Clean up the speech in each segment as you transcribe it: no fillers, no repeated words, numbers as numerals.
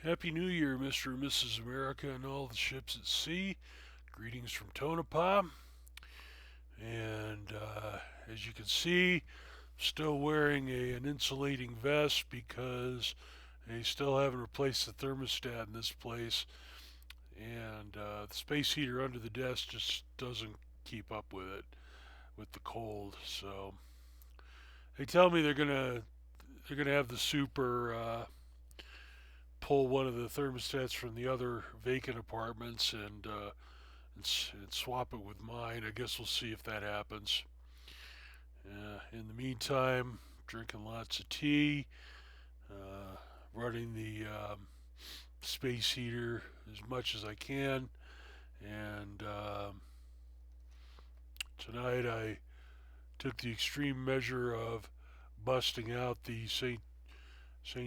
Happy New Year, Mr. and Mrs. America, and all the ships at sea. Greetings from Tonopah. And as you can see, I'm still wearing an insulating vest because they still haven't replaced the thermostat in this place. And the space heater under the desk just doesn't keep up with it, with the cold. So they tell me they're gonna have the super pull one of the thermostats from the other vacant apartments and swap it with mine. I guess we'll see if that happens. In the meantime, drinking lots of tea, uh, running the space heater as much as I can, and tonight I took the extreme measure of busting out the Saint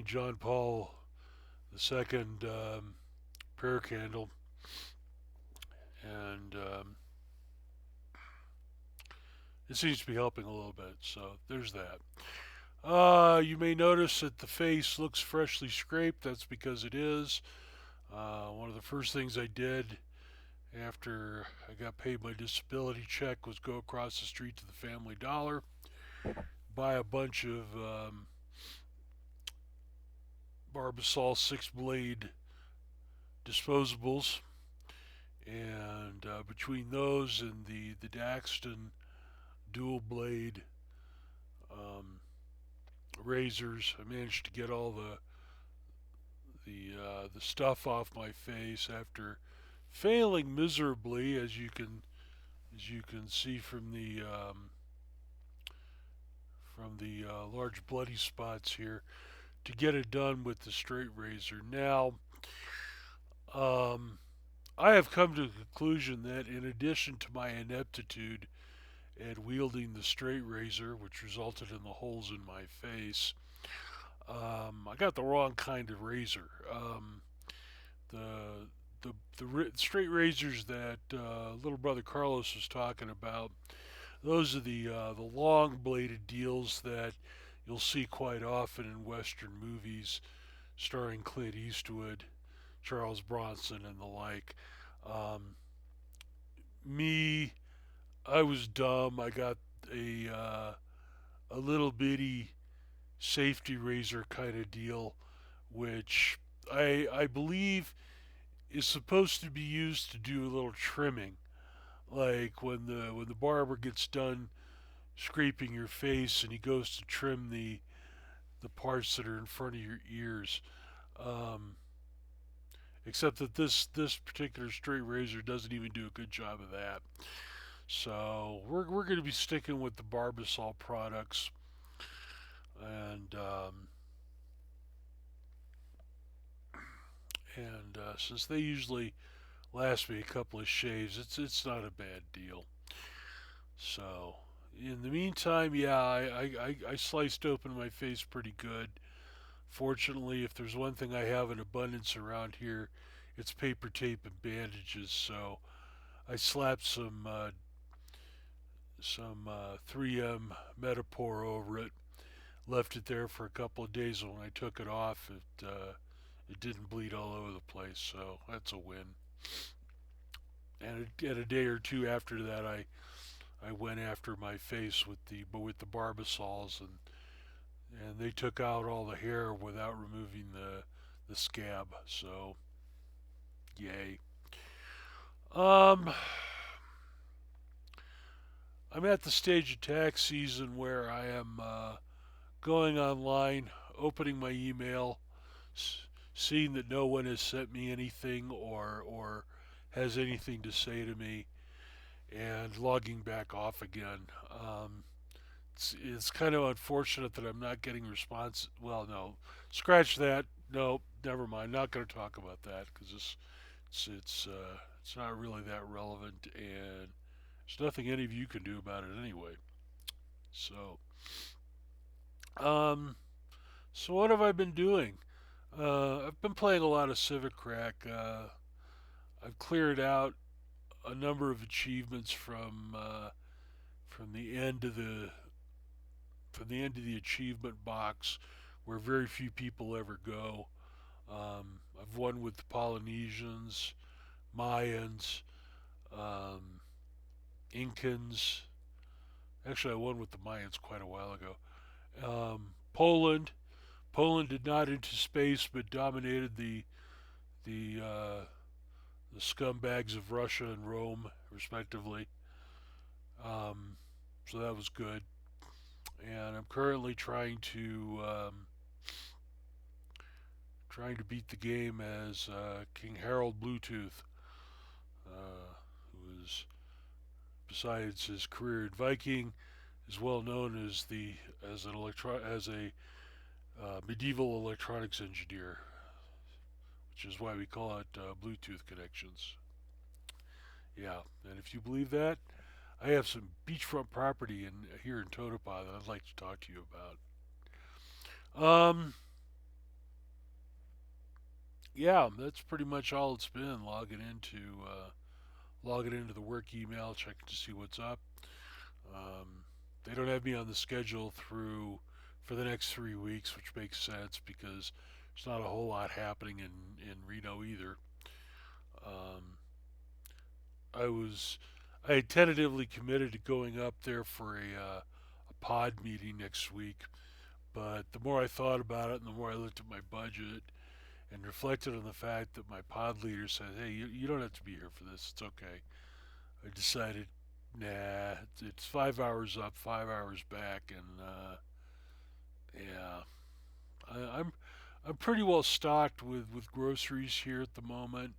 John Paul II prayer candle, and it seems to be helping a little bit. So there's that. You may notice that the face looks freshly scraped. That's because it is. One of the first things I did after I got paid my disability check was go across the street to the Family Dollar, buy a bunch of Barbasol 6 blade disposables, and between those and the Daxton dual blade um, razors, I managed to get all the stuff off my face after failing miserably, as you can see from the large bloody spots here, to get it done with the straight razor. Now, um, I have come to the conclusion that in addition to my ineptitude at wielding the straight razor, which resulted in the holes in my face, I got the wrong kind of razor. The the straight razors that little brother Carlos was talking about, those are the long bladed deals that you'll see quite often in Western movies starring Clint Eastwood, Charles Bronson, and the like. Um, me, I was dumb. I got a little bitty safety razor kind of deal, which I believe is supposed to be used to do a little trimming, like when the barber gets done scraping your face and he goes to trim the parts that are in front of your ears. Um, Except that this particular straight razor doesn't even do a good job of that. So we're going to be sticking with the Barbasol products, and since they usually last me a couple of shaves, it's not a bad deal. So in the meantime, yeah, I sliced open my face pretty good. Fortunately, if there's one thing I have in abundance around here, it's paper tape and bandages. So I slapped some 3M Metapore over it, left it there for a couple of days. And when I took it off, it didn't bleed all over the place. So that's a win. And a day or two after that, I went after my face with the Barbasols, and they took out all the hair without removing the scab. So yay. Um, I'm at the stage of tax season where I am going online, opening my email, seeing that no one has sent me anything or has anything to say to me, and logging back off again. It's kind of unfortunate that I'm not getting response. Well, no, scratch that. No, never mind. Not going to talk about that because it's not really that relevant, and there's nothing any of you can do about it anyway. So, um, so what have I been doing? I've been playing a lot of Civic Crack. I've cleared out a number of achievements from the end of the achievement box, where very few people ever go. I've won with the Polynesians, Mayans, um, Incans. Actually, I won with the Mayans quite a while ago. Poland. Poland did not enter space, but dominated the the scumbags of Russia and Rome, respectively. Um, so that was good. And I'm currently trying to beat the game as King Harold Bluetooth, who is, besides his career in Viking, is well known as the as a medieval electronics engineer, which is why we call it Bluetooth connections. Yeah, and if you believe that, I have some beachfront property in here in Tonopah that I'd like to talk to you about. Yeah, that's pretty much all it's been. Logging into the work email, checking to see what's up. Um, they don't have me on the schedule through for the next 3 weeks, which makes sense because there's not a whole lot happening in Reno either. Um, I was I had tentatively committed to going up there for a pod meeting next week, but the more I thought about it and the more I looked at my budget and reflected on the fact that my pod leader said, "Hey, you don't have to be here for this. It's okay." I decided, nah, it's 5 hours up, 5 hours back, and yeah, I'm pretty well stocked with groceries here at the moment.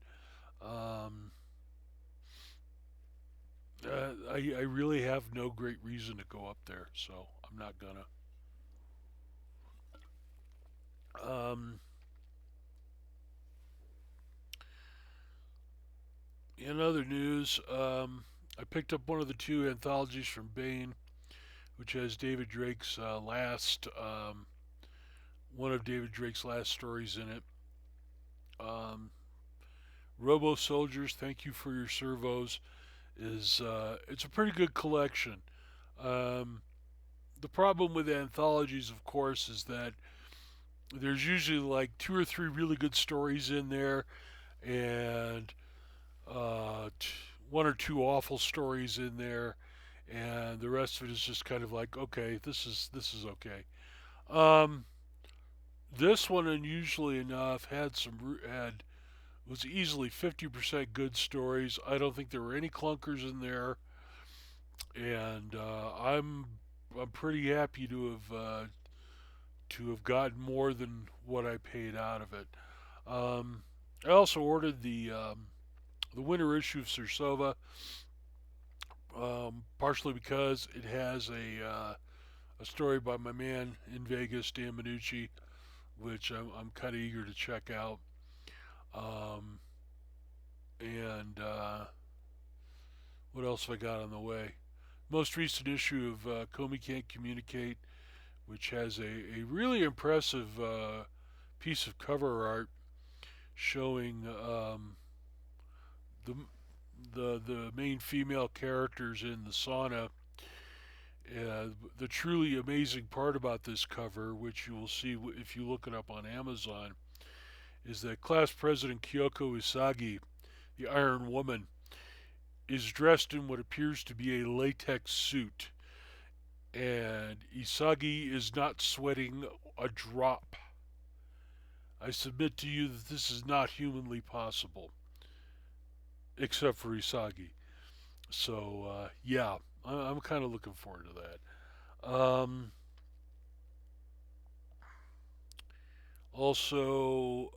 Um, I really have no great reason to go up there, so I'm not gonna. Um, in other news, I picked up one of the two anthologies from Bain, which has one of David Drake's last stories in it. Um, Robo Soldiers, thank you for your servos. Is It's a pretty good collection. Um, the problem with anthologies, of course, is that there's usually like two or three really good stories in there, and one or two awful stories in there, and the rest of it is just kind of like, okay, this is okay. Um, this one, unusually enough, had was easily 50% good stories. I don't think there were any clunkers in there, and I'm pretty happy to have gotten more than what I paid out of it. Um, I also ordered the winter issue of Cersova, partially because it has a story by my man in Vegas, Dan Minucci, which I'm kind of eager to check out. Um, and what else have I got on the way? Most recent issue of Comey Can't Communicate, which has a really impressive piece of cover art showing the the main female characters in the sauna. The truly amazing part about this cover, which you will see if you look it up on Amazon, is that Class President Kyoko Isagi, the Iron Woman, is dressed in what appears to be a latex suit, and Isagi is not sweating a drop. I submit to you that this is not humanly possible, except for Isagi. So, yeah, I'm kind of looking forward to that. Also,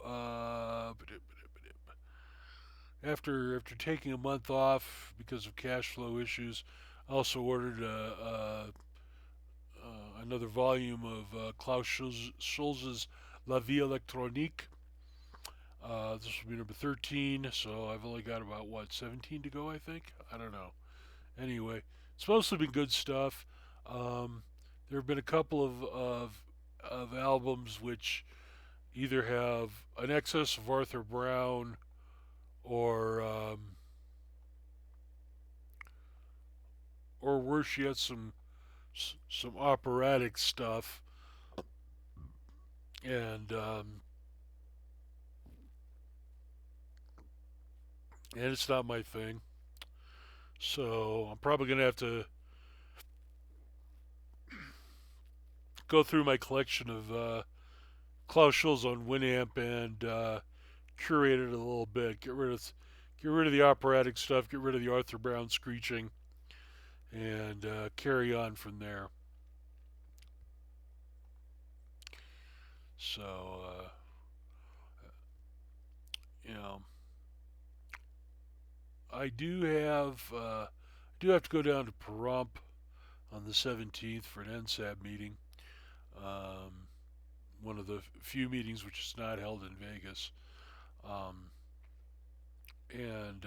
after taking a month off because of cash flow issues, I also ordered another volume of Klaus Schulz's La Vie Electronique. This will be number 13, so I've only got about, what, 17 to go, I think? I don't know. Anyway, it's mostly been good stuff. Um, there have been a couple of albums which either have an excess of Arthur Brown or or worse yet, some operatic stuff. And and it's not my thing. So I'm probably gonna have to go through my collection of Klaus Schulze on Winamp and curate it a little bit. Get rid of the operatic stuff. Get rid of the Arthur Brown screeching, and carry on from there. So you know, I do have to go down to Pahrump on the 17th for an NSAB meeting. Um, One of the few meetings which is not held in Vegas. Um, and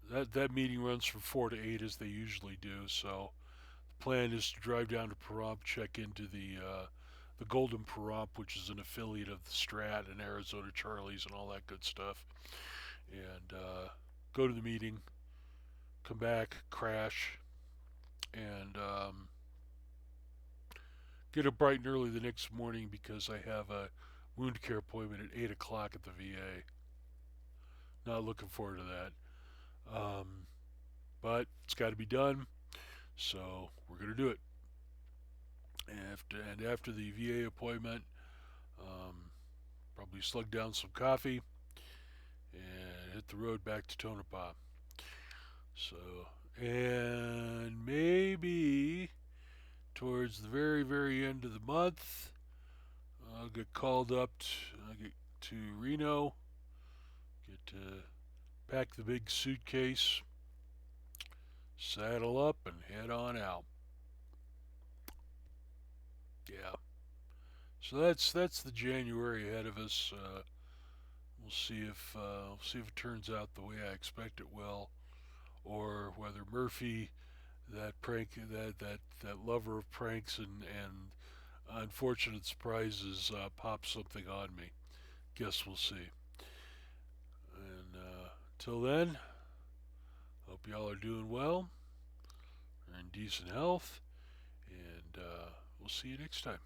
that meeting runs from 4 to 8 as they usually do. So the plan is to drive down to Pahrump, check into the Golden Pahrump, which is an affiliate of the Strat and Arizona Charlies and all that good stuff, and go to the meeting, come back, crash, and get up bright and early the next morning because I have a wound care appointment at 8 o'clock at the VA. Not looking forward to that. But it's got to be done, so we're going to do it. And after the VA appointment, um, probably slug down some coffee and hit the road back to Tonopah. So, and maybe towards the very, very end of the month, I'll get called up to Reno, get to pack the big suitcase, saddle up, and head on out. Yeah. So that's the January ahead of us. We'll see if it turns out the way I expect it will, or whether Murphy, that lover of pranks and unfortunate surprises, pops something on me. Guess we'll see. And till then, hope y'all are doing well, are in decent health, and we'll see you next time.